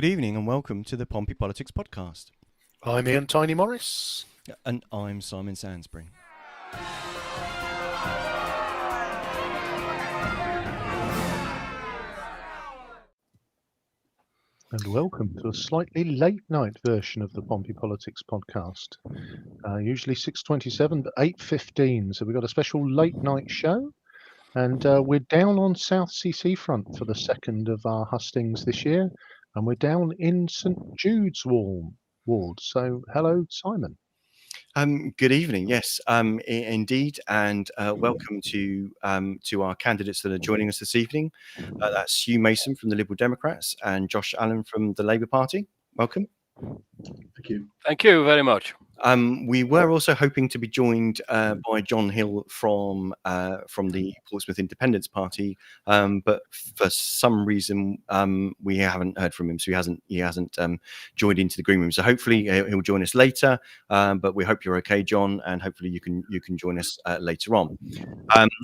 Good evening and welcome to the Pompey Politics Podcast. I'm Ian Tiny Morris. And I'm Simon Sansbury. And welcome to a slightly late night version of the Pompey Politics Podcast. Usually 6:27, but 8:15. So we've got a special late night show. And we're down on Southsea seafront for the second of our hustings this year. And we're down in St Jude's ward. So hello, Simon. Good evening. Yes, indeed, and welcome to our candidates that are joining us this evening. That's Hugh Mason from the Liberal Democrats and Josh Allen from the Labour Party. Welcome. Thank you. Thank you very much. We were also hoping to be joined by John Hill from the Portsmouth Independence Party, but for some reason we haven't heard from him, so he hasn't joined into the green room. So hopefully he'll join us later. But we hope you're okay, John, and hopefully you can join us later on.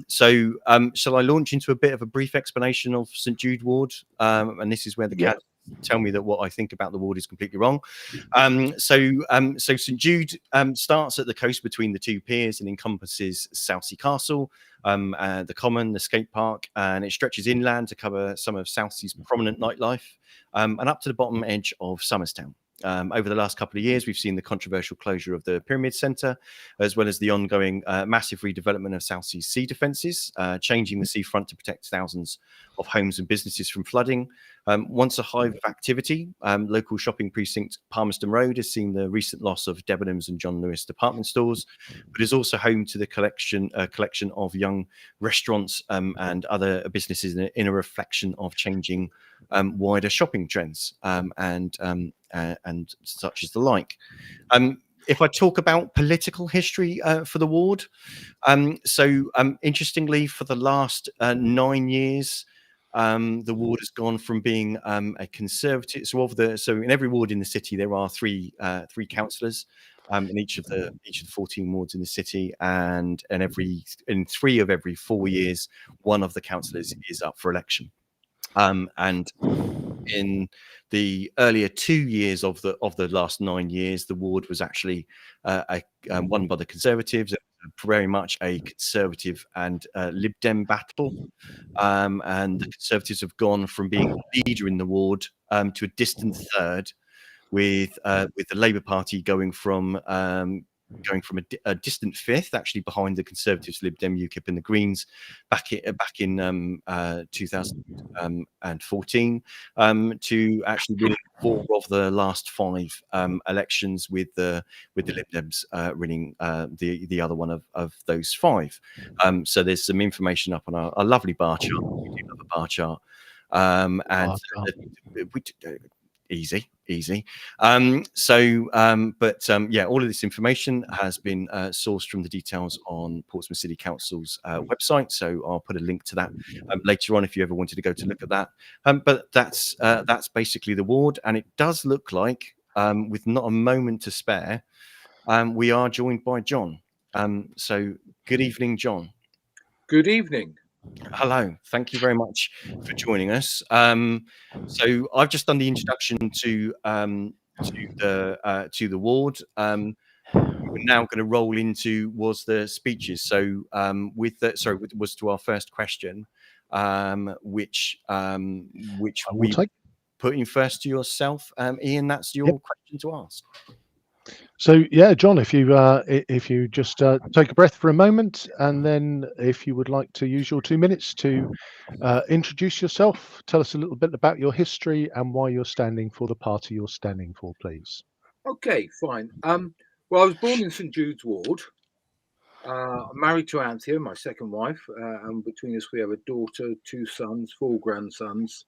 So shall I launch into a bit of a brief explanation of St Jude Ward? And this is where the cat tell me that what I think about the ward is completely wrong. So St Jude starts at the coast between the two piers and encompasses Southsea Castle, the Common, the skate park, and it stretches inland to cover some of Southsea's prominent nightlife, and up to the bottom edge of Somerstown. Over the last couple of years, we've seen the controversial closure of the Pyramid Centre, as well as the ongoing massive redevelopment of Southsea's sea defences, changing the seafront to protect thousands of homes and businesses from flooding. Once a hive of activity, local shopping precinct Palmerston Road has seen the recent loss of Debenhams and John Lewis department stores, but is also home to the collection of young restaurants and other businesses in a reflection of changing wider shopping trends and such as the like. If I talk about political history for the ward, interestingly, for the last 9 years, the ward has gone from being a Conservative. So in every ward in the city, there are three councillors in each of the 14 wards in the city, and in 3 of every 4 years, one of the councillors is up for election. And in the earlier 2 years of the last 9 years, the ward was actually won by the Conservatives. Very much a Conservative and Lib Dem battle, and the Conservatives have gone from being a leader in the ward to a distant third, with the Labour Party going from a distant fifth, actually behind the Conservatives, Lib Dem, UKIP, and the Greens, back in 2014, to actually winning 4 of the last 5 elections, with the Lib Dems winning the other one of those 5. So there's some information up on our lovely bar chart. We do love a bar chart, Easy. All of this information has been sourced from the details on Portsmouth City Council's website. So I'll put a link to that later on if you ever wanted to go to look at that. But that's basically the ward, and it does look like, with not a moment to spare, we are joined by John. So good evening, John. Good evening. Hello, thank you very much for joining us. So I've just done the introduction to the ward. We're now going to roll into the speeches. So was to our first question, which we put in first to yourself, Ian. That's your question to ask. So John, if you just take a breath for a moment, and then if you would like to use your 2 minutes to introduce yourself, tell us a little bit about your history and why you're standing for the party you're standing for, please. Okay, fine. Well, I was born in St Jude's ward. I'm married to Anthea, my second wife, and between us we have a daughter, 2 sons, 4 grandsons.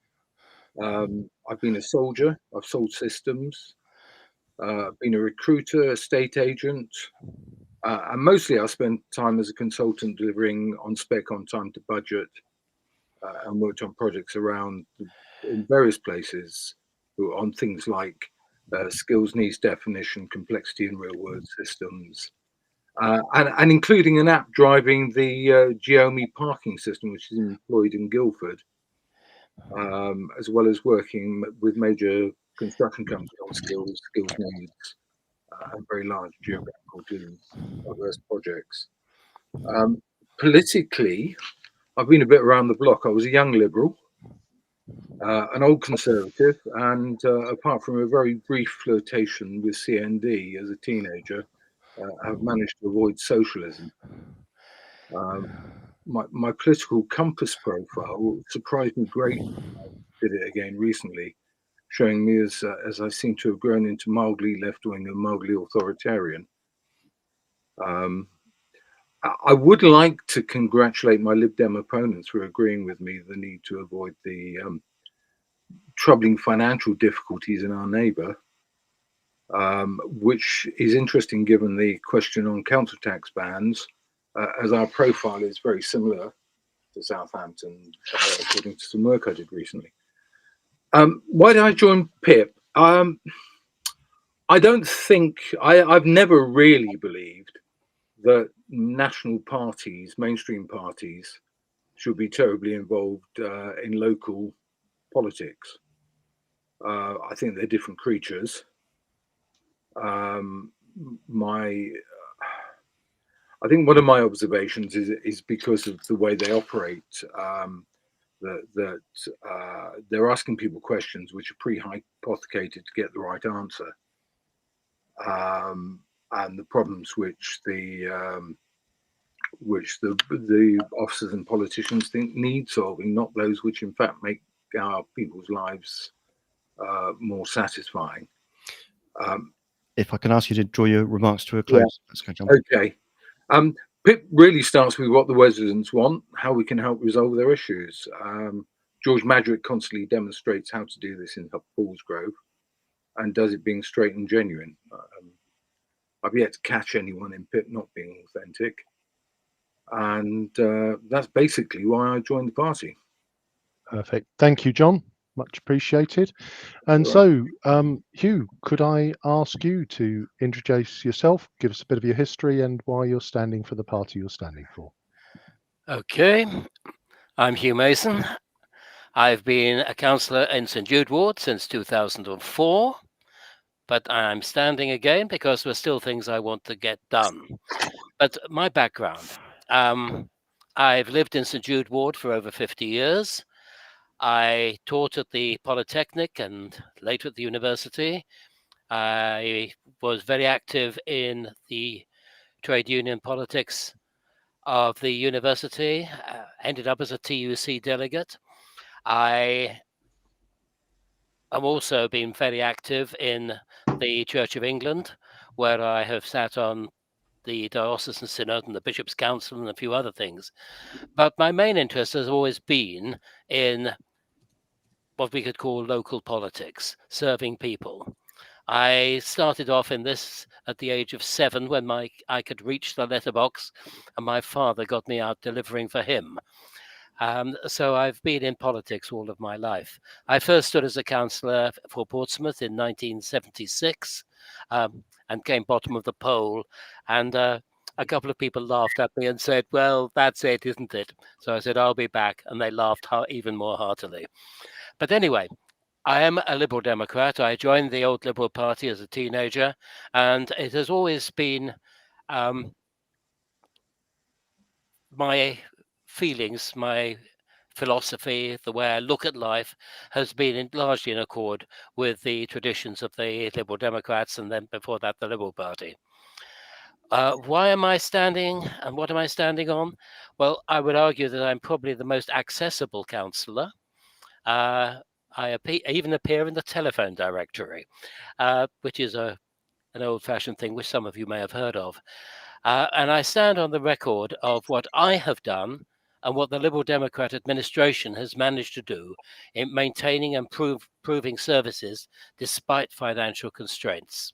I've been a soldier. I've sold systems. Been a recruiter, estate agent, and mostly I spent time as a consultant delivering on spec, on time to budget, and worked on projects around in various places on things like skills needs definition, complexity in real world systems, and including an app driving the Geomi parking system, which is employed in Guildford, as well as working with major construction company on skills needs, and very large geographical teams, diverse projects. Politically, I've been a bit around the block. I was a young Liberal, an old Conservative, and apart from a very brief flirtation with CND as a teenager, I've managed to avoid socialism. My political compass profile surprised me greatly. I did it again recently, showing me as I seem to have grown into mildly left-wing and mildly authoritarian. I would like to congratulate my Lib Dem opponents for agreeing with me the need to avoid the troubling financial difficulties in our neighbour, which is interesting given the question on council tax bans, as our profile is very similar to Southampton, according to some work I did recently. Why did I join PIP? I don't think, I've never really believed that national parties, mainstream parties, should be terribly involved in local politics. I think they're different creatures. I think one of my observations is because of the way they operate, that they're asking people questions which are pre-hypothecated to get the right answer, and the problems which the officers and politicians think need solving, not those which in fact make our people's lives more satisfying. If I can ask you to draw your remarks to a close. Let's go, John. Okay. PIP really starts with what the residents want, how we can help resolve their issues. George Madrick constantly demonstrates how to do this in Paulsgrove, and does it being straight and genuine. I've yet to catch anyone in PIP not being authentic. And that's basically why I joined the party. Perfect. Thank you, John. Much appreciated. And so, Hugh, could I ask you to introduce yourself, give us a bit of your history and why you're standing for the party you're standing for? Okay, I'm Hugh Mason. I've been a councillor in St Jude ward since 2004, but I'm standing again because there are still things I want to get done. But my background, I've lived in St Jude ward for over 50 years. I taught at the Polytechnic and later at the university. I was very active in the trade union politics of the university, ended up as a TUC delegate. I have also been very active in the Church of England, where I have sat on the Diocesan Synod and the Bishop's Council and a few other things. But my main interest has always been in what we could call local politics, serving people. I started off in this at the age of 7 when I could reach the letterbox, and my father got me out delivering for him. So I've been in politics all of my life. I first stood as a councillor for Portsmouth in 1976 and came bottom of the poll. And a couple of people laughed at me and said, well, that's it, isn't it? So I said, I'll be back. And they laughed even more heartily. But anyway, I am a Liberal Democrat. I joined the old Liberal Party as a teenager, and it has always been my feelings, my philosophy, the way I look at life has been largely in accord with the traditions of the Liberal Democrats and then before that, the Liberal Party. Why am I standing and what am I standing on? Well, I would argue that I'm probably the most accessible councillor. I even appear in the telephone directory, which is an old-fashioned thing which some of you may have heard of. And I stand on the record of what I have done and what the Liberal Democrat administration has managed to do in maintaining and improving services despite financial constraints.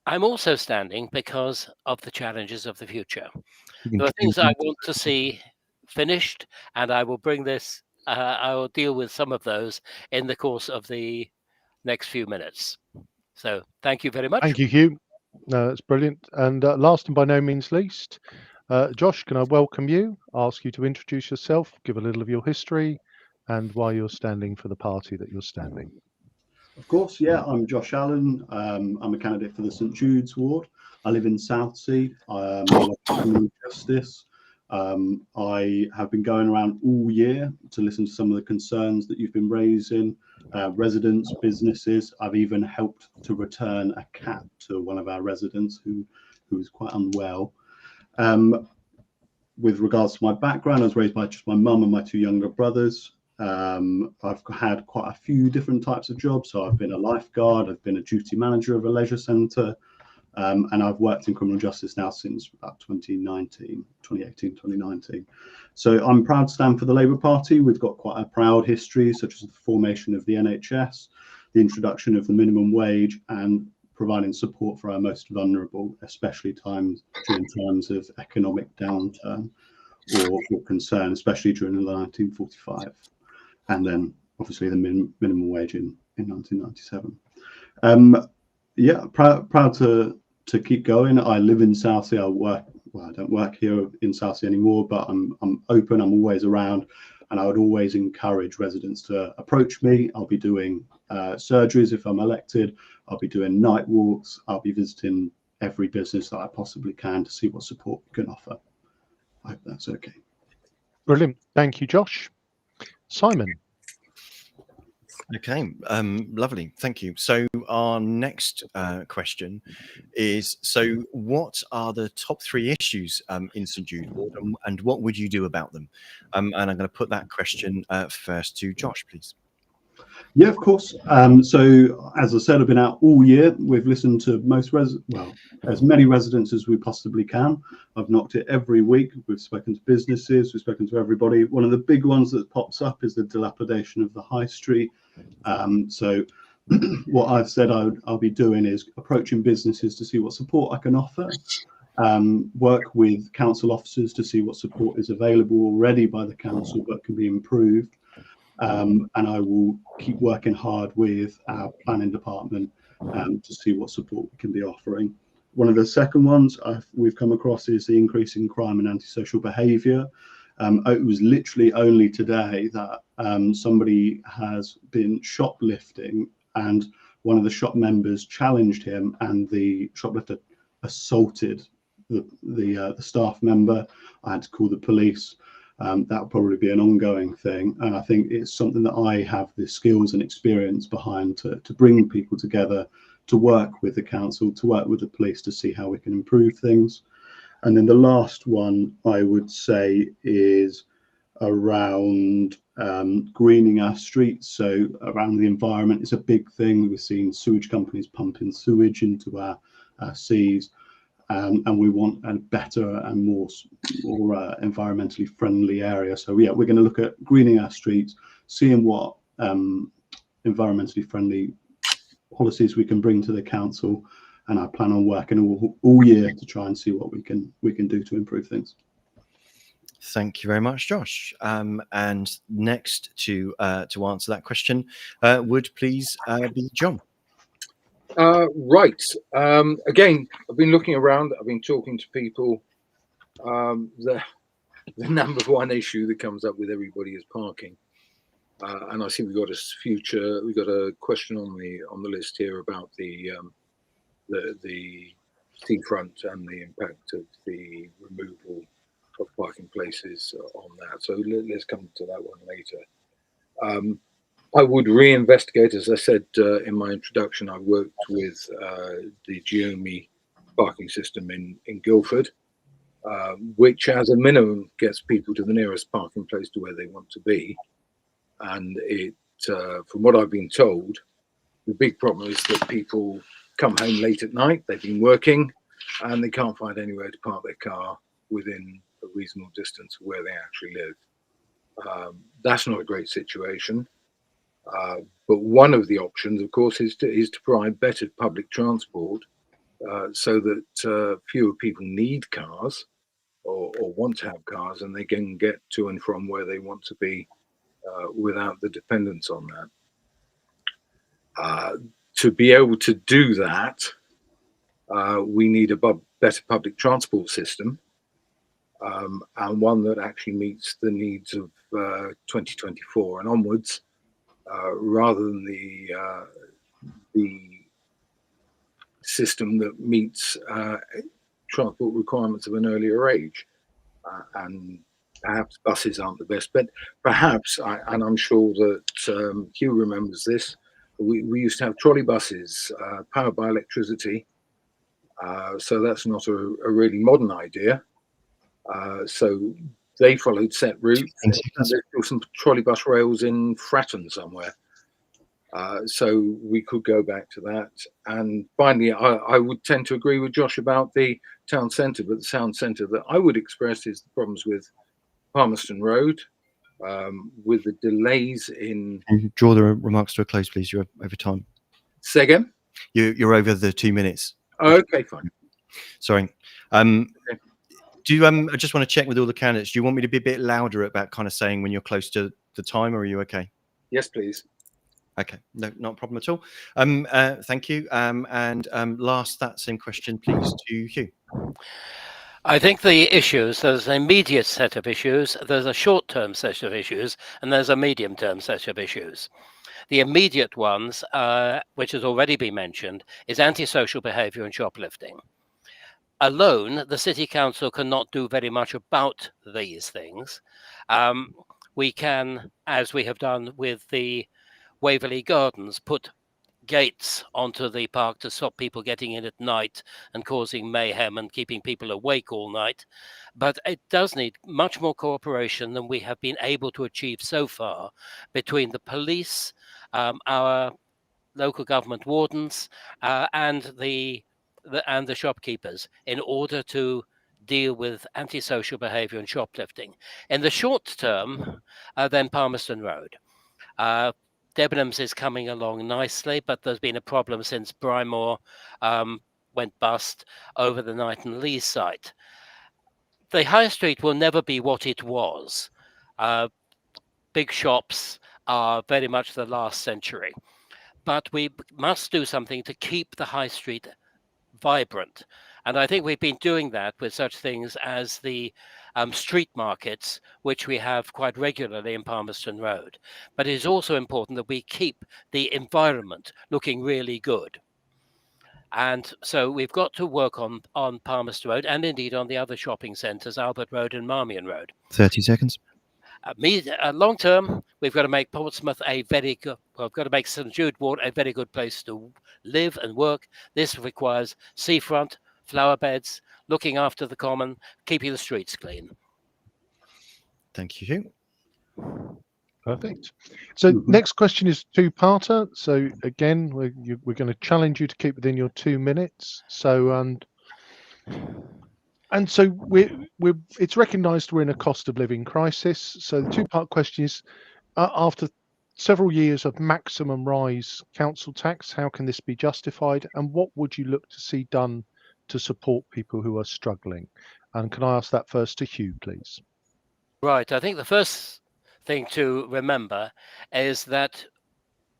I'm also standing because of the challenges of the future. There are things I want to see finished, and I will bring this, I will deal with some of those in the course of the next few minutes. So thank you very much. Thank you, Hugh. No, that's brilliant. And last and by no means least, Josh, can I welcome you, ask you to introduce yourself, give a little of your history and why you're standing for the party that you're standing. Of course, yeah, I'm Josh Allen. I'm a candidate for the St Jude's ward. I live in Southsea. I work in criminal justice. I have been going around all year to listen to some of the concerns that you've been raising, residents, businesses. I've even helped to return a cat to one of our residents who is quite unwell. With regards to my background, I was raised by just my mum and my two younger brothers. I've had quite a few different types of jobs. So I've been a lifeguard, I've been a duty manager of a leisure centre, and I've worked in criminal justice now since about 2019. So I'm proud to stand for the Labour Party. We've got quite a proud history, such as the formation of the NHS, the introduction of the minimum wage, and providing support for our most vulnerable, especially during times of economic downturn or concern, especially during the 1945. And then obviously the minimum wage in 1997. Yeah, proud to keep going. I live in Southsea. I don't work here in Southsea anymore, but I'm open. I'm always around, and I would always encourage residents to approach me. I'll be doing surgeries if I'm elected. I'll be doing night walks. I'll be visiting every business that I possibly can to see what support we can offer. I hope that's okay. Brilliant. Thank you, Josh. Simon. Okay, lovely. Thank you. So our next question is, so what are the top 3 issues in St Jude Ward, and what would you do about them? And I'm going to put that question first to Josh, please. Yeah, of course. So as I said, I've been out all year. We've listened to as many residents as we possibly can. I've knocked it every week. We've spoken to businesses. We've spoken to everybody. One of the big ones that pops up is the dilapidation of the high street. So what I've said I'll be doing is approaching businesses to see what support I can offer. Work with council officers to see what support is available already by the council but can be improved. And I will keep working hard with our planning department to see what support we can be offering. One of the second ones we've come across is the increase in crime and antisocial behaviour. It was literally only today that somebody has been shoplifting, and one of the shop members challenged him, and the shoplifter assaulted the staff member. I had to call the police. That'll probably be an ongoing thing, and I think it's something that I have the skills and experience behind to bring people together, to work with the council, to work with the police to see how we can improve things. And then the last one I would say is around greening our streets. So around the environment, it's a big thing. We've seen sewage companies pumping sewage into our seas. And we want a better and more environmentally friendly area. So yeah, we're going to look at greening our streets, seeing what environmentally friendly policies we can bring to the council, and I plan on working all year to try and see what we can do to improve things. Thank you very much, Josh. And next to answer that question would please be John. Right. Again, I've been looking around. I've been talking to people. The number one issue that comes up with everybody is parking. And I see we've got a question on the list here about the seafront and the impact of the removal of parking places on that. So let's come to that one later. I would reinvestigate, as I said in my introduction. I worked with the Geomi parking system in Guildford, which as a minimum gets people to the nearest parking place to where they want to be. And it, from what I've been told, the big problem is that people come home late at night, they've been working, and they can't find anywhere to park their car within a reasonable distance of where they actually live. That's not a great situation. But one of the options, of course, is to provide better public transport so that fewer people need cars or want to have cars, and they can get to and from where they want to be without the dependence on that. To be able to do that, we need a better public transport system, and one that actually meets the needs of 2024 and onwards, rather than the system that meets transport requirements of an earlier age. And perhaps buses aren't the best, but perhaps, and I'm sure that Hugh remembers this, we used to have trolley buses powered by electricity. So that's not a really modern idea. So they followed set routes. And there's still some trolley bus rails in Fratton somewhere. So we could go back to that. And finally, I would tend to agree with Josh about the town centre, but the town centre that I would express is the problems with Palmerston Road, with the delays in... Draw the remarks to a close, please. You're over time. Say again? You're over the 2 minutes. Okay, fine. Sorry. Okay. Do you, I just want to check with all the candidates. Do you want me to be a bit louder about kind of saying when you're close to the time, or are you okay? Yes, please. Okay, no, not a problem at all. Thank you. And last, that same question, please, to Hugh. I think the issues, there's an immediate set of issues, there's a short-term set of issues, and there's a medium-term set of issues. The immediate ones, which has already been mentioned, is antisocial behaviour and shoplifting. Alone, the City Council cannot do very much about these things. We can, as we have done with the Waverley Gardens, put gates onto the park to stop people getting in at night and causing mayhem and keeping people awake all night. But it does need much more cooperation than we have been able to achieve so far between the police, our local government wardens, and the shopkeepers in order to deal with antisocial behaviour and shoplifting. In the short term, then Palmerston Road. Debenhams is coming along nicely, but there's been a problem since Brymore went bust over the Knight and Lee site. The high street will never be what it was. Big shops are very much the last century, but we must do something to keep the high street vibrant. And I think we've been doing that with such things as the street markets, which we have quite regularly in Palmerston Road. But it is also important that we keep the environment looking really good. And so we've got to work on Palmerston Road and indeed on the other shopping centres, Albert Road and Marmion Road. 30 seconds. Long term, we've got to make Portsmouth a very good, we've got to make St Jude Ward a very good place to live and work. This requires seafront, flower beds, looking after the common, keeping the streets clean. Thank you, Hugh. Perfect. So next question is two-parter. So again, we're going to challenge you to keep within your 2 minutes. So and so it's recognised we're in a cost of living crisis. So the two-part question is, after several years of maximum rise council tax, how can this be justified? And what would you look to see done to support people who are struggling? And can I ask that first to Hugh, please? Right. I think the first thing to remember is that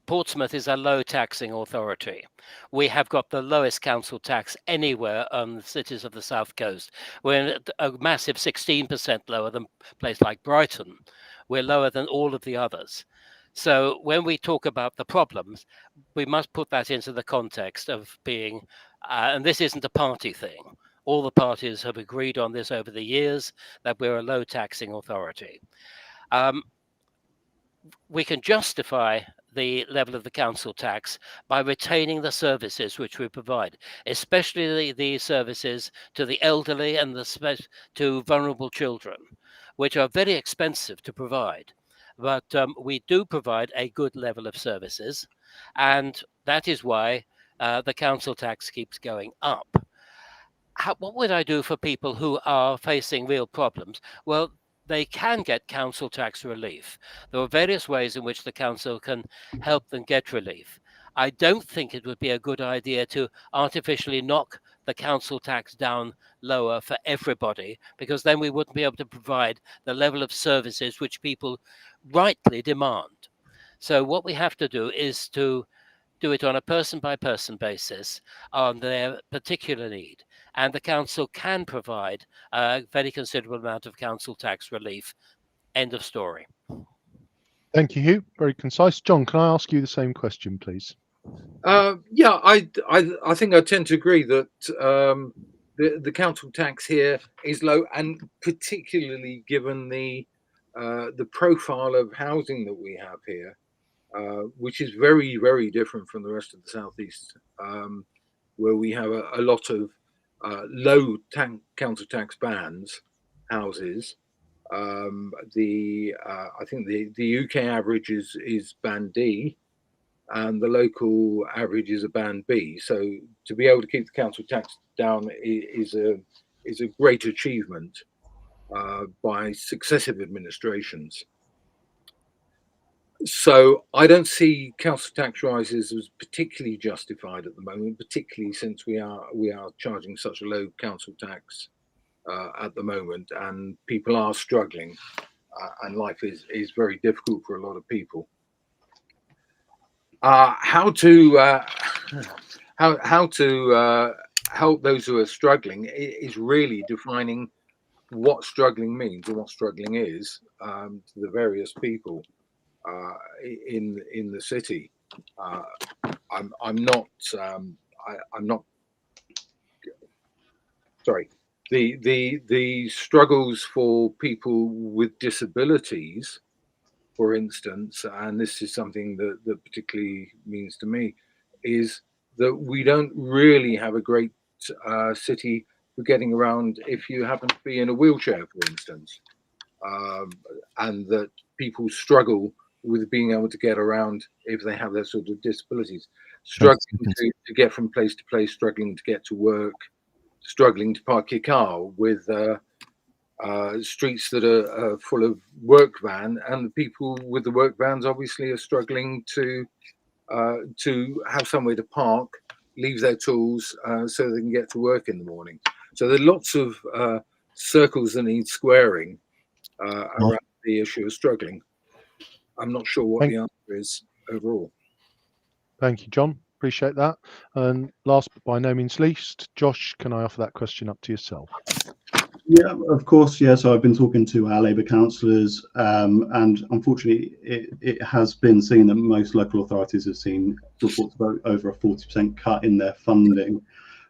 Portsmouth is a low taxing authority. We have got the lowest council tax anywhere on the cities of the South Coast. We're a massive 16% lower than a place like Brighton. We're lower than all of the others. So when we talk about the problems, we must put that into the context of being, and this isn't a party thing. All the parties have agreed on this over the years, that we're a low taxing authority. We can justify the level of the council tax by retaining the services which we provide, especially the services to the elderly and to vulnerable children, which are very expensive to provide. But we do provide a good level of services, and that is why the council tax keeps going up. What would I do for people who are facing real problems? Well, they can get council tax relief. There are various ways in which the council can help them get relief. I don't think it would be a good idea to artificially knock the council tax down lower for everybody, because then we wouldn't be able to provide the level of services which people rightly demand. So what we have to do is to do it on a person-by-person basis on their particular need. And the council can provide a very considerable amount of council tax relief. End of story. Thank you, Hugh. Very concise. John, can I ask you the same question, please? Yeah, I think I tend to agree that the council tax here is low, and particularly given the profile of housing that we have here, which is very, very different from the rest of the southeast, where we have a lot of low council tax bands houses. I think the UK average is band D, and the local average is a band B. So to be able to keep the council tax down is a great achievement by successive administrations. So I don't see council tax rises as particularly justified at the moment, particularly since we are charging such a low council tax at the moment, and people are struggling, and life is very difficult for a lot of people. How to help those who are struggling is really defining what struggling means and what struggling is to the various people in the city. I'm not sorry. The struggles for people with disabilities, for instance, and this is something that particularly means to me, is that we don't really have a great city for getting around if you happen to be in a wheelchair, for instance, and that people struggle with being able to get around if they have those sort of disabilities, struggling to get from place to place, struggling to get to work, struggling to park your car with streets that are full of work van, and the people with the work vans obviously are struggling to have somewhere to park, leave their tools so they can get to work in the morning. So there are lots of circles that need squaring around the issue of struggling. I'm not sure what the answer is overall. Thank you, John. Appreciate that. And last but by no means least, Josh, can I offer that question up to yourself? Yeah, of course. Yeah, so I've been talking to our Labour councillors, and unfortunately, it has been seen that most local authorities have seen reports about over a 40% cut in their funding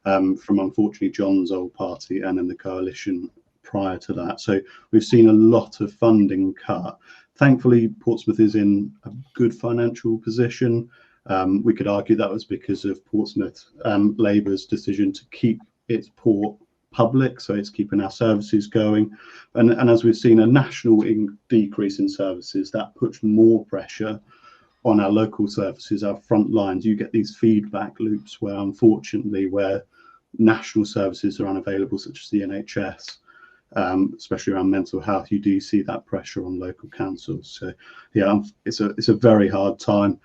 from, unfortunately, John's old party and then the coalition prior to that. So we've seen a lot of funding cut. Thankfully, Portsmouth is in a good financial position. We could argue that was because of Portsmouth Labour's decision to keep its port public, so it's keeping our services going, and as we've seen a national decrease in services, that puts more pressure on our local services, our front lines. You get these feedback loops where, unfortunately, where national services are unavailable, such as the NHS, especially around mental health, you do see that pressure on local councils. So yeah, it's a very hard time.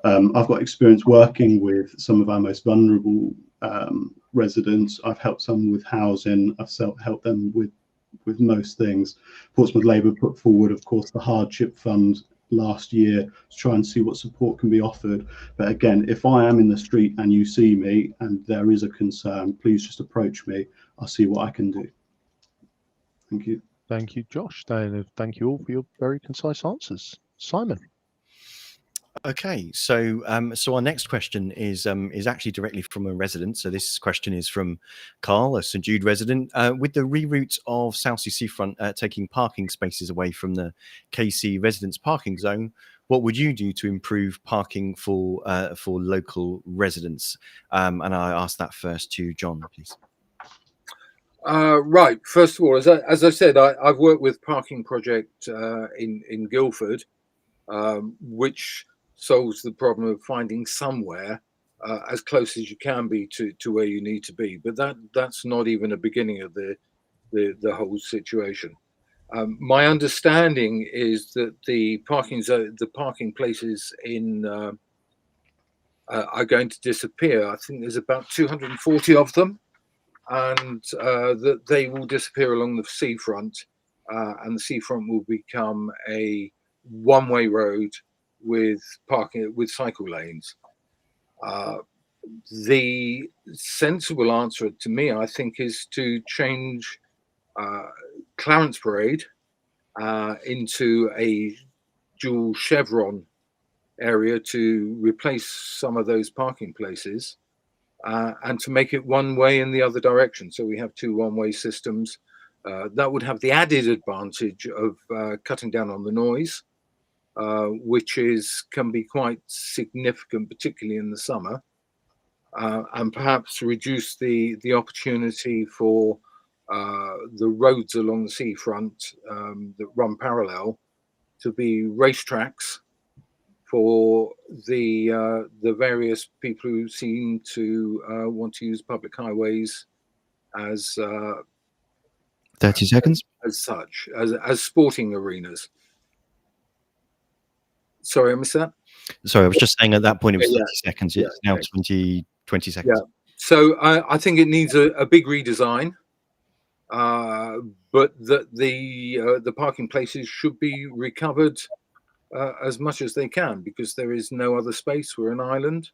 I've got experience working with some of our most vulnerable residents. I've helped some with housing. I've helped them with most things. Portsmouth Labour put forward, of course, the hardship fund last year to try and see what support can be offered. But again, if I am in the street and you see me and there is a concern, please just approach me. I'll see what I can do. Thank you. Thank you, Josh. Thank you all for your very concise answers. Simon. Okay, so our next question is actually directly from a resident. So this question is from Karl, a St Jude resident. With the reroute of Southsea seafront taking parking spaces away from the KC residents parking zone, what would you do to improve parking for local residents? And I asked that first to John, please. Right. First of all, as I said, I've worked with parking project in Guildford, which solves the problem of finding somewhere as close as you can be to where you need to be. But that's not even a beginning of the whole situation. My understanding is that the parking places in are going to disappear. I think there's about 240 of them, and that they will disappear along the seafront, and the seafront will become a one-way road with parking with cycle lanes. The sensible answer to me, I think, is to change Clarence Parade into a dual chevron area to replace some of those parking places and to make it one way in the other direction. So we have two one-way systems. That would have the added advantage of cutting down on the noise, which can be quite significant, particularly in the summer, and perhaps reduce the opportunity for the roads along the seafront that run parallel to be racetracks for the various people who seem to want to use public highways as 30 seconds. as such, as sporting arenas. Sorry, I missed that. Sorry, I was just saying at that point it was Yeah, 30 seconds. yeah, It's now okay. 20 seconds. Yeah. So I think it needs a big redesign, but that the parking places should be recovered as much as they can, because there is no other space. We're an island,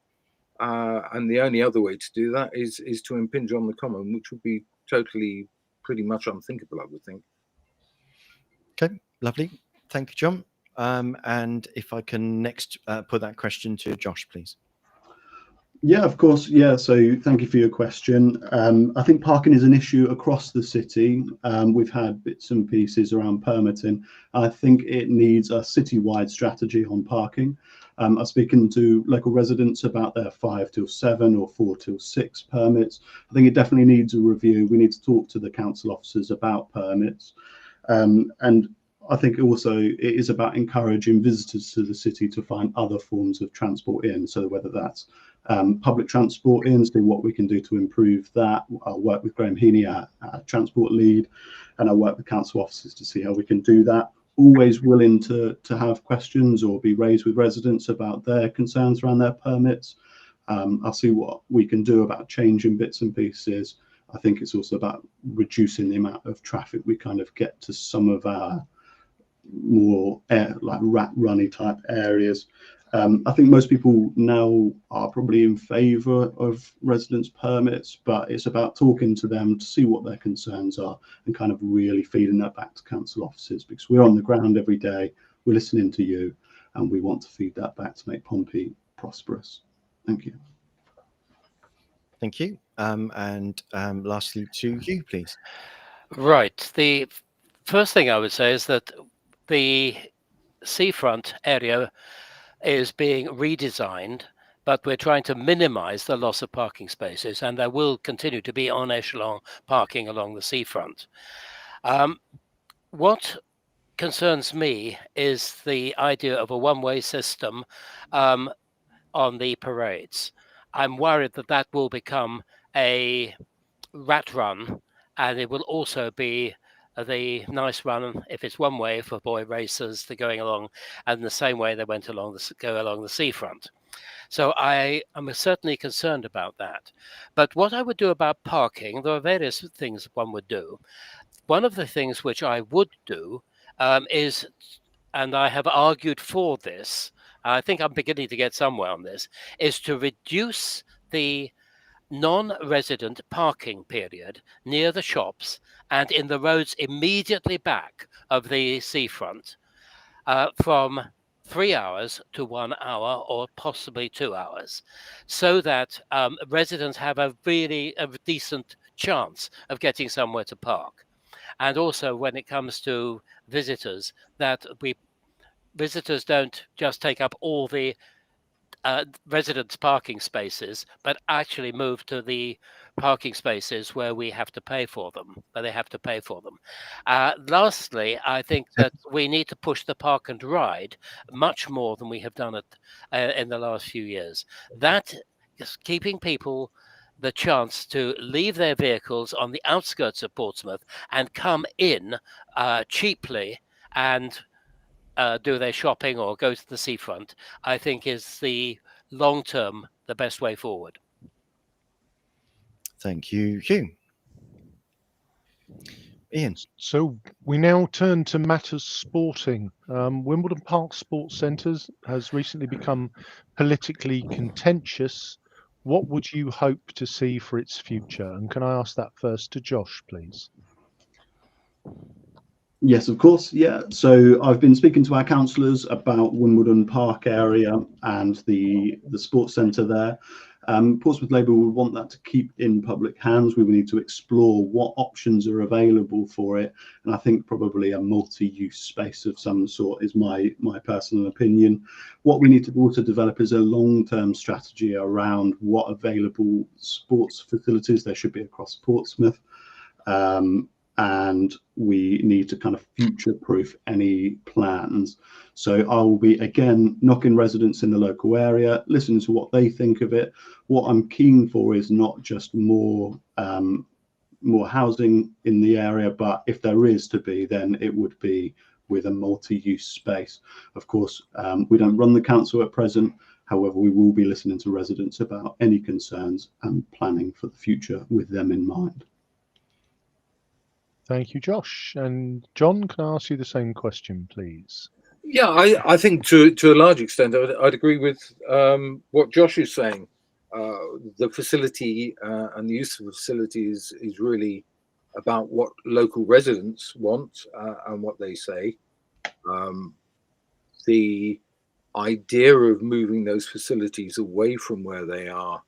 and the only other way to do that is to impinge on the common, which would be totally, pretty much unthinkable, I would think. Okay, lovely. Thank you, John. And if I can next put that question to Josh, please. Yeah, of course. Yeah, so thank you for your question. I think parking is an issue across the city. We've had bits and pieces around permitting. I think it needs a citywide strategy on parking. I'm speaking to local residents about their 5 till 7 or 4 till 6 permits. I think it definitely needs a review. We need to talk to the council officers about permits. And I think also it is about encouraging visitors to the city to find other forms of transport in. So whether that's public transport in, see what we can do to improve that. I'll work with Graham Heaney, our transport lead, and I'll work with council officers to see how we can do that. Always willing to have questions or be raised with residents about their concerns around their permits. I'll see what we can do about changing bits and pieces. I think it's also about reducing the amount of traffic we kind of get to some of our more like rat runny type areas. I think most people now are probably in favour of residence permits, but it's about talking to them to see what their concerns are and kind of really feeding that back to council officers, because we're on the ground every day, we're listening to you, and we want to feed that back to make Pompey prosperous. Thank you. Thank you. And lastly to Hugh, please. Right. The first thing I would say is that the seafront area is being redesigned, but we're trying to minimize the loss of parking spaces, and there will continue to be en echelon parking along the seafront. What concerns me is the idea of a one-way system on the parades. I'm worried that that will become a rat run, and it will also be the nice run if it's one way for boy racers to going along, and the same way they went along go along the seafront. So I am certainly concerned about that. But what I would do about parking, there are various things one would do. One of the things which I would do is, and I have argued for this, I think I'm beginning to get somewhere on this, is to reduce the non-resident parking period near the shops and in the roads immediately back of the seafront from 3 hours to 1 hour or possibly 2 hours, so that residents have a decent chance of getting somewhere to park. And also when it comes to visitors, that visitors don't just take up all the residents' parking spaces, but actually move to the parking spaces where we have to pay for them, where they have to pay for them. Lastly, I think that we need to push the park and ride much more than we have done it in the last few years. That is keeping people the chance to leave their vehicles on the outskirts of Portsmouth and come in cheaply and do their shopping or go to the seafront, I think is the long term the best way forward. Thank you, Hugh. Ian. So we now turn to matters sporting. Wimbledon Park Sports Centres has recently become politically contentious. What would you hope to see for its future? And can I ask that first to Josh, please? Yes, of course. Yeah. So I've been speaking to our councillors about Wimbledon Park area and the sports centre there. Portsmouth Labour would want that to keep in public hands. We would need to explore what options are available for it, and I think probably a multi-use space of some sort is my personal opinion. What we need to also develop is a long-term strategy around what available sports facilities there should be across Portsmouth. And we need to kind of future-proof any plans. So I will be, again, knocking residents in the local area, listening to what they think of it. What I'm keen for is not just more housing in the area, but if there is to be, then it would be with a multi-use space. Of course, we don't run the council at present. However, we will be listening to residents about any concerns and planning for the future with them in mind. Thank you, Josh. And John, can I ask you the same question, please? Yeah, I think to a large extent, I'd agree with what Josh is saying. The facility and the use of the facility is really about what local residents want and what they say. The idea of moving those facilities away from where they are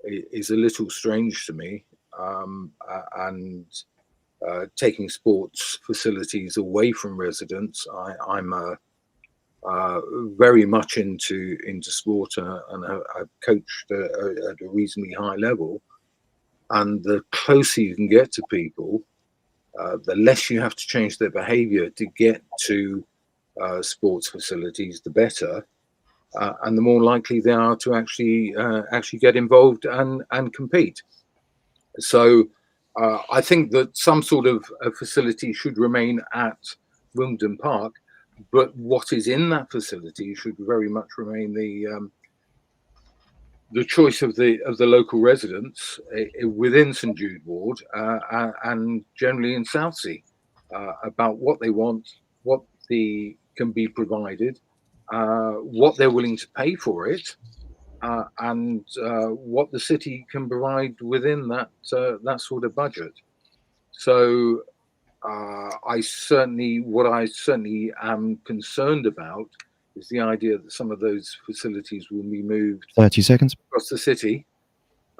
is a little strange to me, and taking sports facilities away from residents. I'm very much into sport, and I've coached at a reasonably high level. And the closer you can get to people, the less you have to change their behaviour to get to sports facilities, the better, and the more likely they are to actually get involved and compete. So I think that some sort of a facility should remain at Wimbledon Park, but what is in that facility should very much remain the choice of the local residents within St Jude ward and generally in Southsea about what they want, what can be provided, what they're willing to pay for it, and what the city can provide within that sort of budget. So I certainly am concerned about is the idea that some of those facilities will be moved 30 seconds across the city,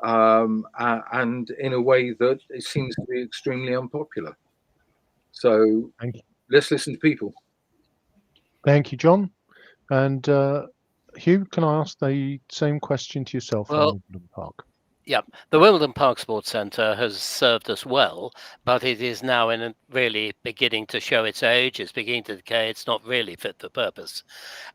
and in a way that it seems to be extremely unpopular. So let's listen to people. Thank you, John. And Hugh, can I ask the same question to yourself on Wimbledon Park? Yeah, the Wimbledon Park Sports Centre has served us well, but it is now really beginning to show its age. It's beginning to decay. It's not really fit for purpose.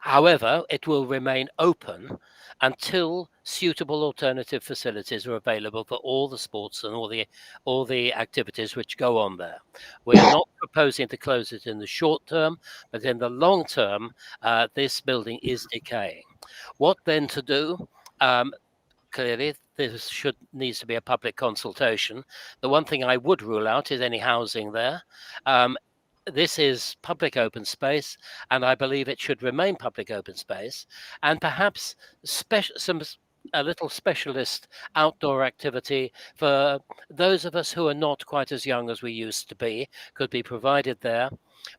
However, it will remain open until suitable alternative facilities are available for all the sports and all the activities which go on there. We are not proposing to close it in the short term, but in the long term, this building is decaying. What then to do? Clearly, this needs to be a public consultation. The one thing I would rule out is any housing there. This is public open space, and I believe it should remain public open space. And perhaps a little specialist outdoor activity for those of us who are not quite as young as we used to be could be provided there.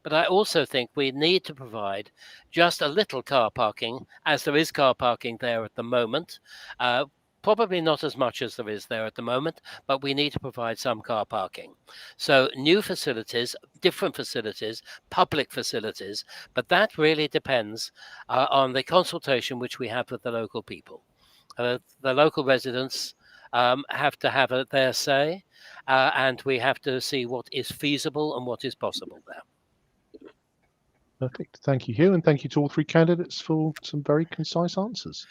But I also think we need to provide just a little car parking, as there is car parking there at the moment. Probably not as much as there is there at the moment, but we need to provide some car parking. So new facilities, different facilities, public facilities, but that really depends on the consultation which we have with the local people. The local residents have to have their say, and we have to see what is feasible and what is possible there. Perfect. Thank you, Hugh, and thank you to all three candidates for some very concise answers.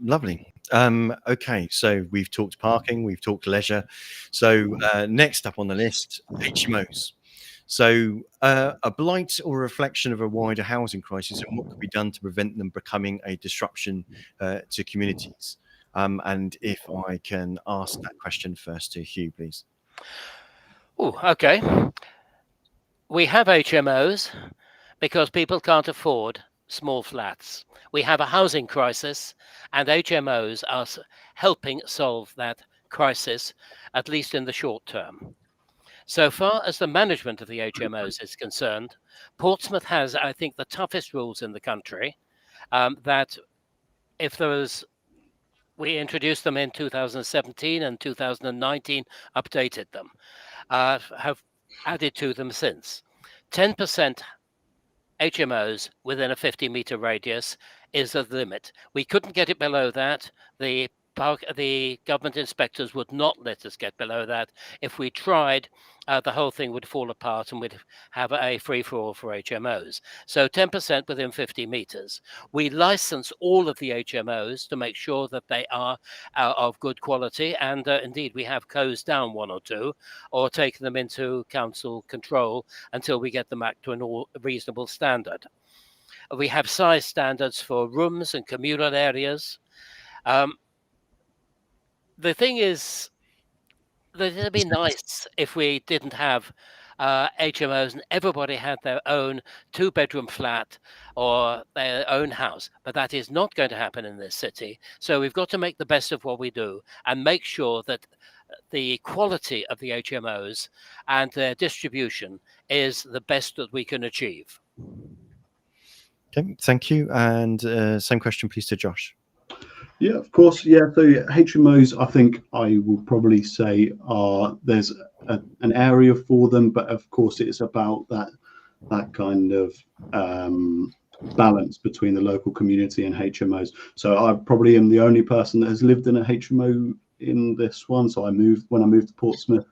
Lovely. Okay, so we've talked parking, we've talked leisure. So next up on the list, HMOs. So a blight or reflection of a wider housing crisis and what could be done to prevent them becoming a disruption to communities. And if I can ask that question first to Hugh, please. Oh, okay. We have HMOs because people can't afford small flats. We have a housing crisis, and HMOs are helping solve that crisis, at least in the short term. So far as the management of the HMOs is concerned, Portsmouth has, I think, the toughest rules in the country. That if there was, we introduced them in 2017 and 2019, updated them, have added to them since. 10% HMOs within a 50-meter radius is the limit. We couldn't get it below that. The government inspectors would not let us get below that. If we tried, the whole thing would fall apart and we'd have a free-for-all for HMOs. So 10% within 50 meters. We license all of the HMOs to make sure that they are of good quality, and indeed we have closed down one or two or taken them into council control until we get them back to a reasonable standard. We have size standards for rooms and communal areas. The thing is that it'd be nice if we didn't have HMOs and everybody had their own 2-bedroom flat or their own house, but that is not going to happen in this city. So we've got to make the best of what we do and make sure that the quality of the HMOs and their distribution is the best that we can achieve. Okay, thank you. And same question, please, to Josh. Yeah, of course. Yeah, the HMOs, I think I will probably say there's an area for them, but of course it's about that kind of balance between the local community and HMOs. So I probably am the only person that has lived in a HMO in this one. So when I moved to Portsmouth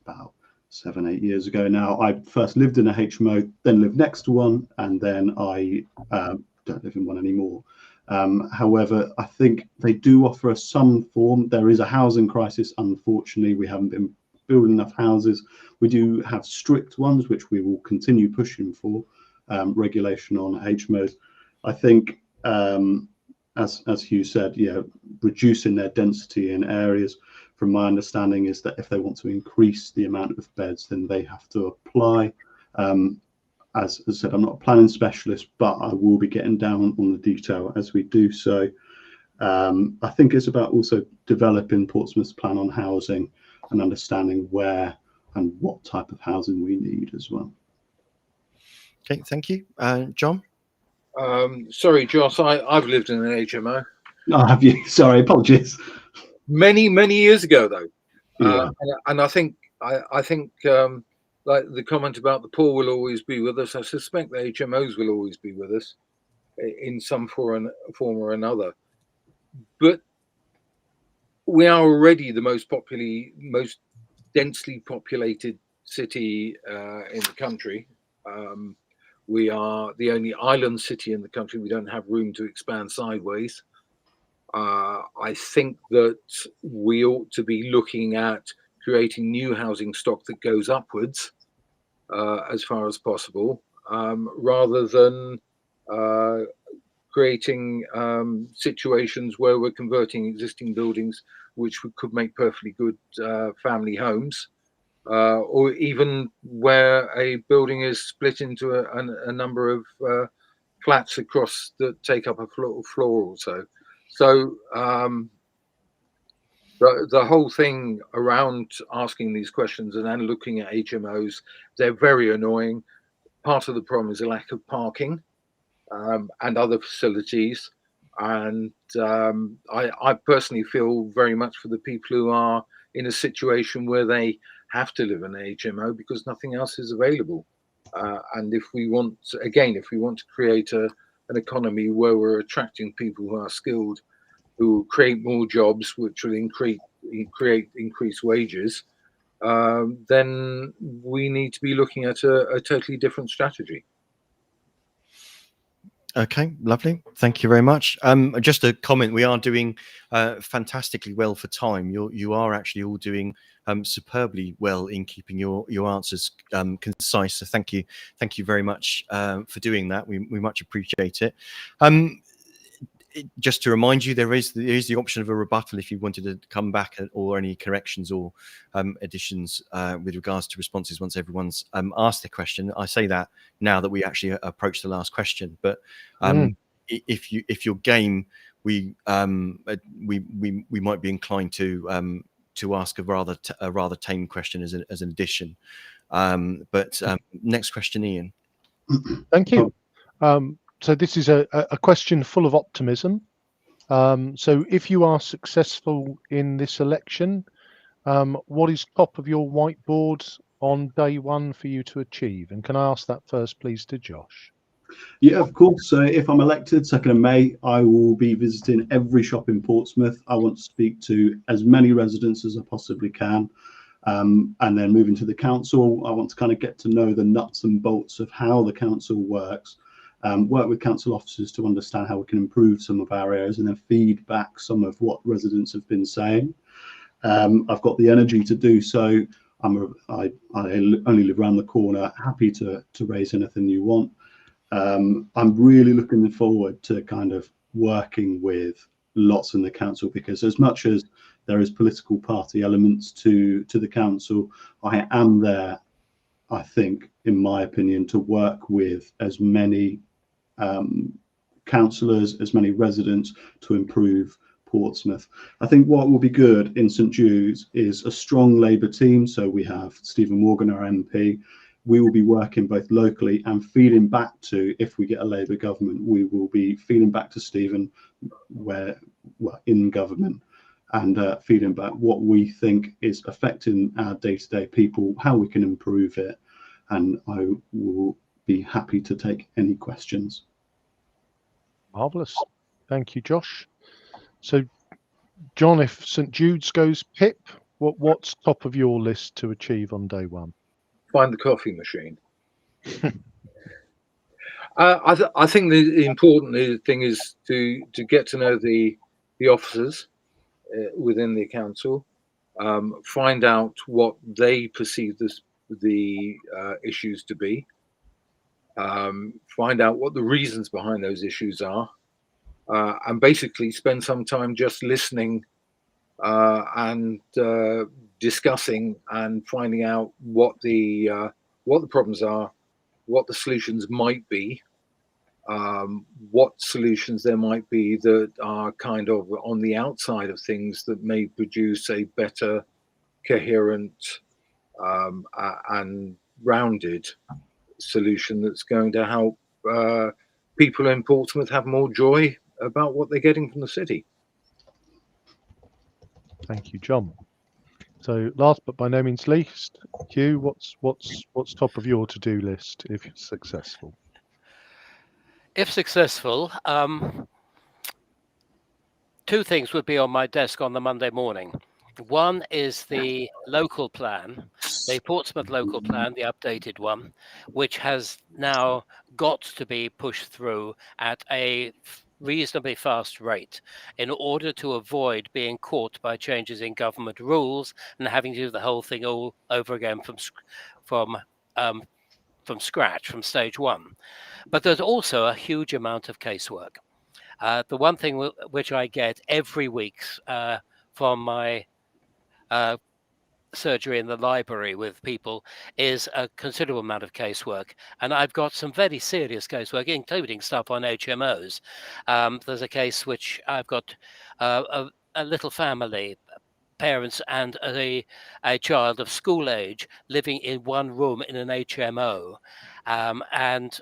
about 7-8 years ago now, I first lived in a HMO, then lived next to one, and then I don't live in one anymore. However, I think they do offer us some form. There is a housing crisis. Unfortunately, we haven't been building enough houses. We do have strict ones, which we will continue pushing for, regulation on HMOs. I think, as Hugh said, yeah, reducing their density in areas, from my understanding, is that if they want to increase the amount of beds, then they have to apply. As I said, I'm not a planning specialist, but I will be getting down on the detail as we do so. I think it's about also developing Portsmouth's plan on housing and understanding where and what type of housing we need as well. Okay, thank you. John? Sorry, Josh, I've lived in an HMO. Oh, have you? Sorry, apologies. Many years ago, though. Yeah. And I think like the comment about the poor will always be with us, I suspect the HMOs will always be with us in some form or another. But we are already the most densely populated city in the country. We are the only island city in the country. We don't have room to expand sideways. I think that we ought to be looking at creating new housing stock that goes upwards as far as possible, rather than creating situations where we're converting existing buildings which could make perfectly good family homes, or even where a building is split into a number of flats across that take up a floor or so. So the whole thing around asking these questions and then looking at HMOs, they're very annoying. Part of the problem is a lack of parking and other facilities. And I personally feel very much for the people who are in a situation where they have to live in an HMO because nothing else is available. And if we want to create an economy where we're attracting people who are skilled, who will create more jobs, which will create increased wages, then we need to be looking at a totally different strategy. Okay, lovely. Thank you very much. Just a comment: we are doing fantastically well for time. You are actually all doing superbly well in keeping your answers concise. So thank you very much for doing that. We much appreciate it. Just to remind you, there is the option of a rebuttal if you wanted to come back, or any corrections or additions with regards to responses once everyone's asked their question. I say that now that we actually approach the last question, but if you're game, we might be inclined to to ask a rather tame question as an addition. Next question, Ian. Thank you. So this is a question full of optimism. So if you are successful in this election, what is top of your whiteboard on day one for you to achieve? And can I ask that first, please, to Josh? Yeah, of course. So if I'm elected 2nd of May, I will be visiting every shop in Portsmouth. I want to speak to as many residents as I possibly can. And then moving to the council, I want to kind of get to know the nuts and bolts of how the council works, work with council officers to understand how we can improve some of our areas, and then feed back some of what residents have been saying. I've got the energy to do so. I only live around the corner, happy to raise anything you want. I'm really looking forward to kind of working with lots in the council, because as much as there is political party elements to the council, I am there, I think, in my opinion, to work with as many councillors, as many residents, to improve Portsmouth. I think what will be good in St Jude's is a strong Labour team. So we have Stephen Morgan, our MP. We will be working both locally and feeding back to, if we get a Labour government, we will be feeding back to Stephen in government, and feeding back what we think is affecting our day-to-day people, how we can improve it. And I will be happy to take any questions. Marvellous. Thank you, Josh. So, John, if St Jude's goes PIP, what's top of your list to achieve on day one? Find the coffee machine. I think the important thing is to get to know the officers within the council, find out what they perceive the issues to be, find out what the reasons behind those issues are, and basically spend some time just listening and discussing and finding out what the problems are, what the solutions might be, what solutions there might be that are kind of on the outside of things that may produce a better, coherent, and rounded solution that's going to help people in Portsmouth have more joy about what they're getting from the city. Thank you, John. So last but by no means least, Hugh, what's top of your to-do list if you're successful? If successful, two things would be on my desk on the Monday morning. One is the local plan, the Portsmouth local plan, the updated one, which has now got to be pushed through at a reasonably fast rate in order to avoid being caught by changes in government rules and having to do the whole thing all over again from scratch, from stage one. But there's also a huge amount of casework. The one thing which I get every week from my surgery in the library with people is a considerable amount of casework, and I've got some very serious casework, including stuff on HMOs. There's a case which I've got a little family, parents and a child of school age living in one room in an HMO, and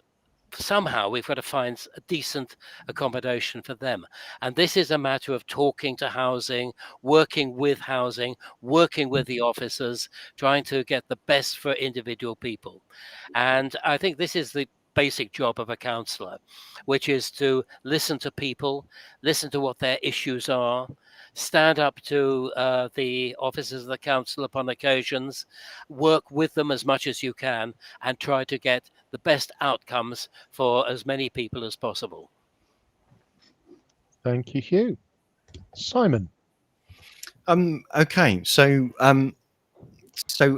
somehow we've got to find a decent accommodation for them. And this is a matter of talking to housing, working with the officers, trying to get the best for individual people. And I think this is the basic job of a councillor, which is to listen to people, listen to what their issues are, stand up to the officers of the council upon occasions, work with them as much as you can, and try to get the best outcomes for as many people as possible. Thank you, Hugh. Simon. Okay, so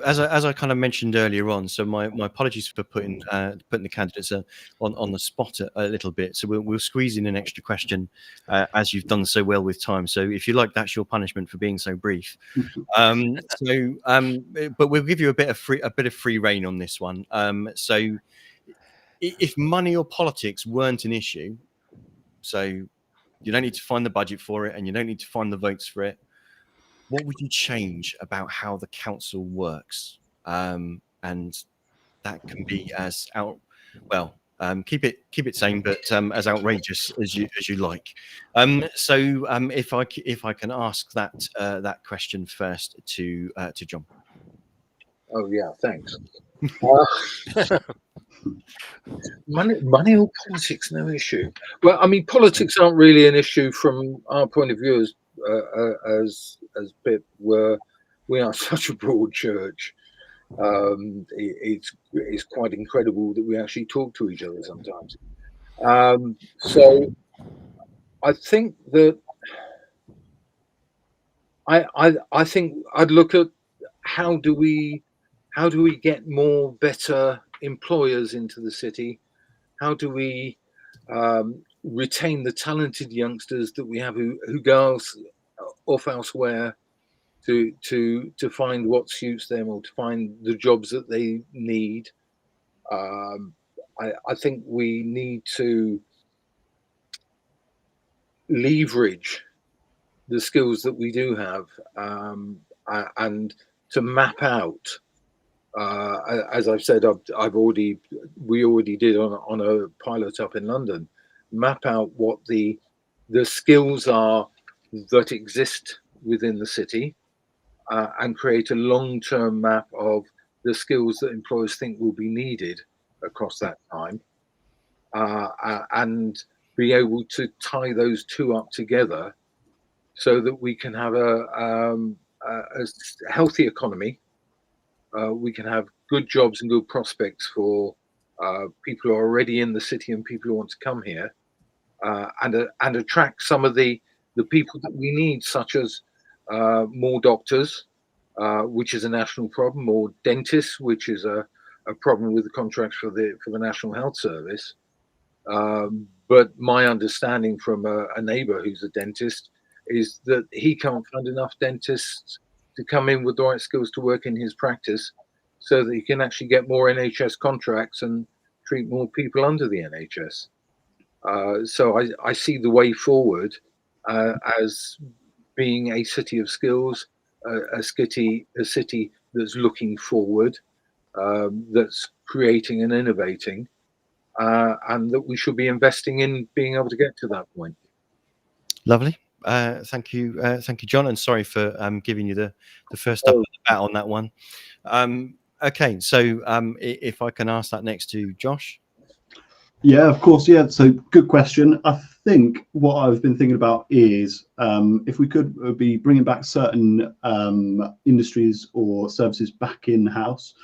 as I kind of mentioned earlier on, so my apologies for putting the candidates on the spot a little bit. So we'll squeeze in an extra question as you've done so well with time. So if you like, that's your punishment for being so brief. But we'll give you a bit of free rein on this one. So if money or politics weren't an issue, so you don't need to find the budget for it and you don't need to find the votes for it, what would you change about how the council works? And that can be as keep it sane, but as outrageous as you like. If I can ask that question first to John. Oh yeah, thanks. Money or politics, no issue. Well, I mean, politics aren't really an issue from our point of view as BIP, where we are such a broad church. It's quite incredible that we actually talk to each other sometimes. So I think that I think I'd look at how do we get more better employers into the city? How do we retain the talented youngsters that we have who go off elsewhere to find what suits them or to find the jobs that they need? I think we need to leverage the skills that we do have and to map out. As I've said, we already did on a pilot up in London, map out what the skills are that exist within the city, and create a long-term map of the skills that employers think will be needed across that time, and be able to tie those two up together so that we can have a healthy economy. We can have good jobs and good prospects for people who are already in the city and people who want to come here, and attract some of the people that we need, such as more doctors, which is a national problem, or dentists, which is a problem with the contracts for the National Health Service. But my understanding from a neighbour who's a dentist is that he can't find enough dentists to come in with the right skills to work in his practice, so that he can actually get more NHS contracts and treat more people under the NHS. So I see the way forward as being a city of skills, a city that's looking forward, that's creating and innovating, and that we should be investing in being able to get to that point. Lovely. Thank you, John, and sorry for giving you the first up at the bat on that one. Okay, so if I can ask that next to Josh. Yeah, of course. Yeah, so good question. I think what I've been thinking about is if we could be bringing back certain industries or services back in-house.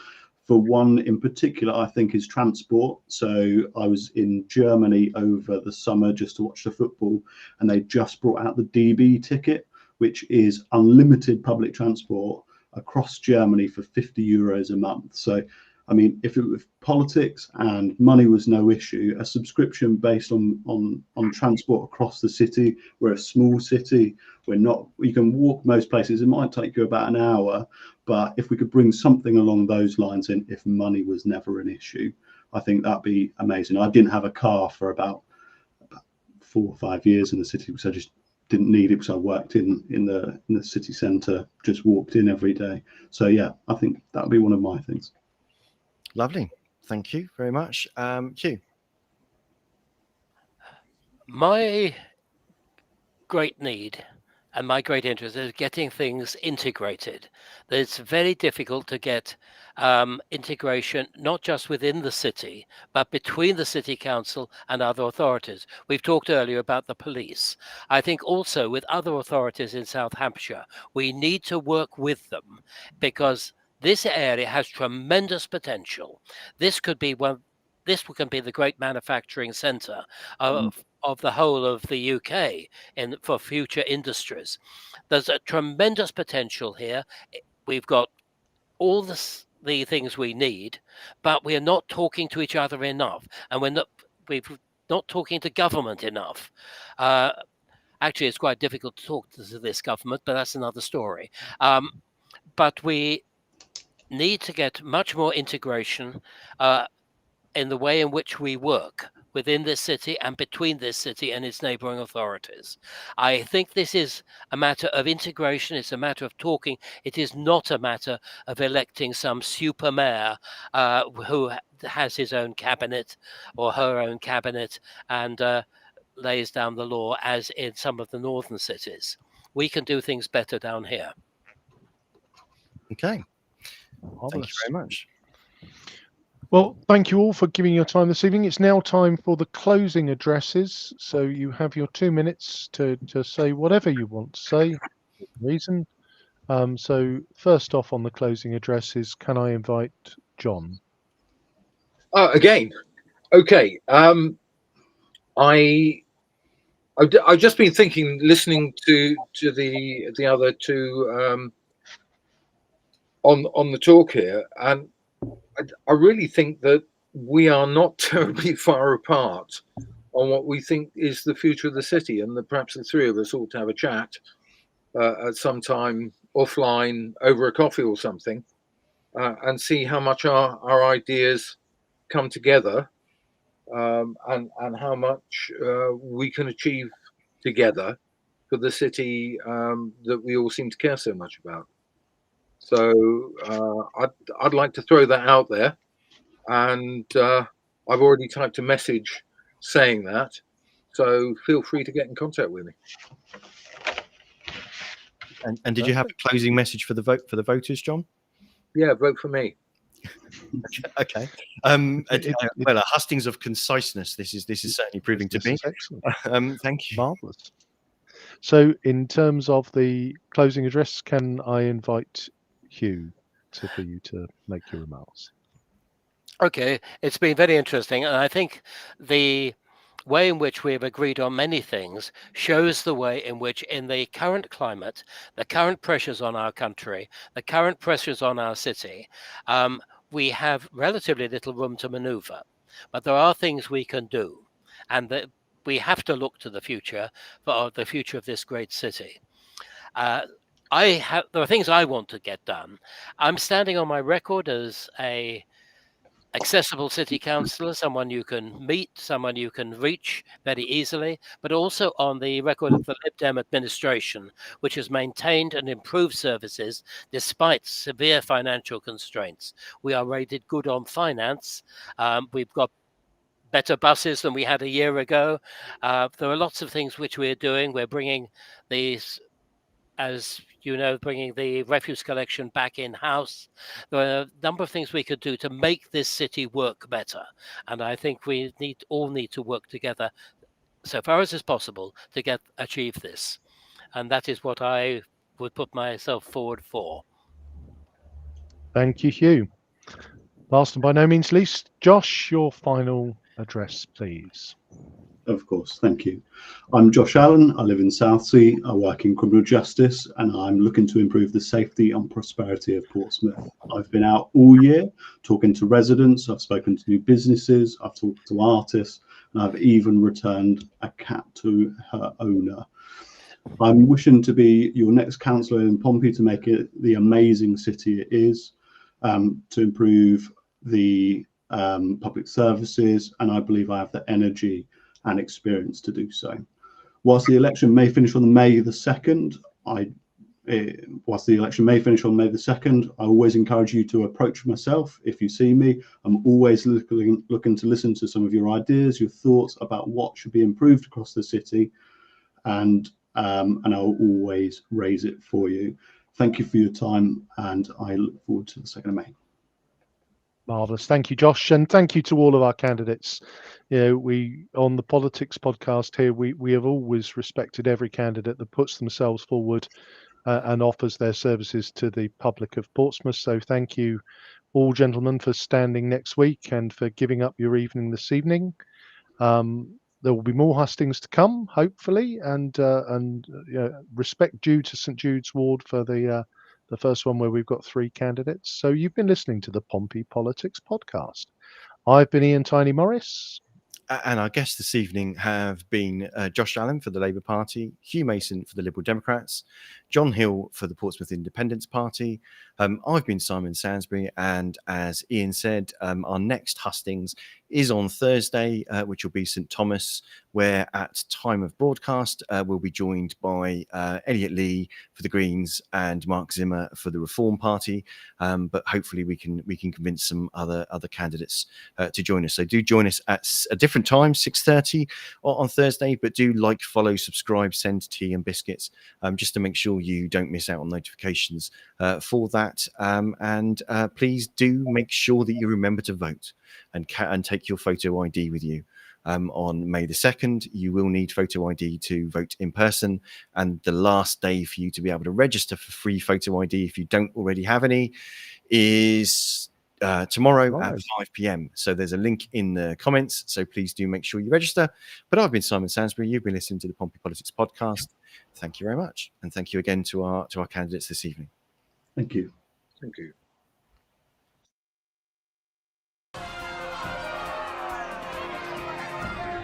For one in particular, I think is transport. So I was in Germany over the summer just to watch the football, and they just brought out the DB ticket, which is unlimited public transport across Germany for €50 a month. So, I mean, if it was politics and money was no issue, a subscription based on transport across the city. We're a small city. You can walk most places. It might take you about an hour, but if we could bring something along those lines in, if money was never an issue, I think that'd be amazing. I didn't have a car for about 4 or 5 years in the city because I just didn't need it, because I worked in the city centre, just walked in every day. So yeah, I think that would be one of my things. Lovely. Thank you very much. Hugh. My great need and my great interest is getting things integrated. It's very difficult to get integration, not just within the city, but between the city council and other authorities. We've talked earlier about the police. I think also with other authorities in South Hampshire, we need to work with them, because this area has tremendous potential. This could be this can be the great manufacturing centre of the whole of the UK for future industries. There's a tremendous potential here. We've got all the things we need, but we're not talking to each other enough, and we're not talking to government enough. Actually, it's quite difficult to talk to this government, but that's another story. But we need to get much more integration in the way in which we work, within this city and between this city and its neighbouring authorities. I think this is a matter of integration. It's a matter of talking. It is not a matter of electing some super mayor who has his own cabinet or her own cabinet and lays down the law as in some of the northern cities. We can do things better down here. Okay. Thank you Marvellous. very much. Well, thank you all for giving your time this evening. It's now time for the closing addresses. So you have your 2 minutes to say whatever you want to say, reason. So first off on the closing addresses, can I invite John? Again, okay. I've just been thinking, listening to the other two on the talk here, and I really think that we are not terribly far apart on what we think is the future of the city, and that perhaps the three of us ought to have a chat at some time offline over a coffee or something, and see how much our ideas come together, and how much we can achieve together for the city that we all seem to care so much about. So I'd like to throw that out there, and I've already typed a message saying that. So feel free to get in contact with me. And did you have a closing message for the voters, John? Yeah, vote for me. Okay. Well, a hustings of conciseness. This is certainly proving to be. Excellent. Thank you. Marvellous. So in terms of the closing address, can I invite Hugh for you to make your remarks? Okay, it's been very interesting, and I think the way in which we have agreed on many things shows the way in which, in the current climate, the current pressures on our country, the current pressures on our city, we have relatively little room to maneuver. But there are things we can do, and that we have to look to the future for the future of this great city. There are things I want to get done. I'm standing on my record as a accessible city councillor, someone you can meet, someone you can reach very easily, but also on the record of the Lib Dem administration, which has maintained and improved services despite severe financial constraints. We are rated good on finance. We've got better buses than we had a year ago. There are lots of things which we're doing. We're bringing these, as you know, bringing the refuse collection back in-house. There are a number of things we could do to make this city work better. And I think we all need to work together so far as is possible to achieve this. And that is what I would put myself forward for. Thank you, Hugh. Last and by no means least, Josh, your final address, please. Of course, thank you. I'm Josh Allen. I live in Southsea. I work in criminal justice, and I'm looking to improve the safety and prosperity of Portsmouth. I've been out all year talking to residents. I've spoken to new businesses. I've talked to artists, and I've even returned a cat to her owner. I'm wishing to be your next councillor in Pompey to make it the amazing city it is, to improve the public services, and I believe I have the energy and experience to do so. Whilst the election may finish on May the 2nd, I always encourage you to approach myself if you see me. I'm always looking to listen to some of your ideas, your thoughts about what should be improved across the city, and I'll always raise it for you. Thank you for your time, and I look forward to the 2nd of May. Marvellous. Thank you, Josh, and thank you to all of our candidates. You know, we on the Politics podcast here, we have always respected every candidate that puts themselves forward and offers their services to the public of Portsmouth. So thank you all, gentlemen, for standing next week and for giving up your evening this evening. There will be more hustings to come, hopefully, and respect due to St Jude's ward for the first one where we've got 3 candidates. So you've been listening to the Pompey Politics podcast. I've been Ian Tiny Morris. And our guests this evening have been Josh Allen for the Labour Party, Hugh Mason for the Liberal Democrats, John Hill for the Portsmouth Independence Party. I've been Simon Sainsbury, and as Ian said, our next hustings is on Thursday, which will be St Thomas, where at time of broadcast we'll be joined by Elliot Lee for the Greens and Mark Zimmer for the Reform Party. But hopefully we can convince some other candidates to join us. So do join us at a different time, 6:30 on Thursday. But do like, follow, subscribe, send tea and biscuits, just to make sure you don't miss out on notifications for that. And please do make sure that you remember to vote and take your photo ID with you. On May the 2nd, you will need photo ID to vote in person, and the last day for you to be able to register for free photo ID, if you don't already have any, is tomorrow at 5 p.m. So there's a link in the comments, so please do make sure you register. But I've been Simon Sainsbury, you've been listening to the Pompey Politics podcast. Thank you very much, and thank you again to our candidates this evening. Thank you. Thank you.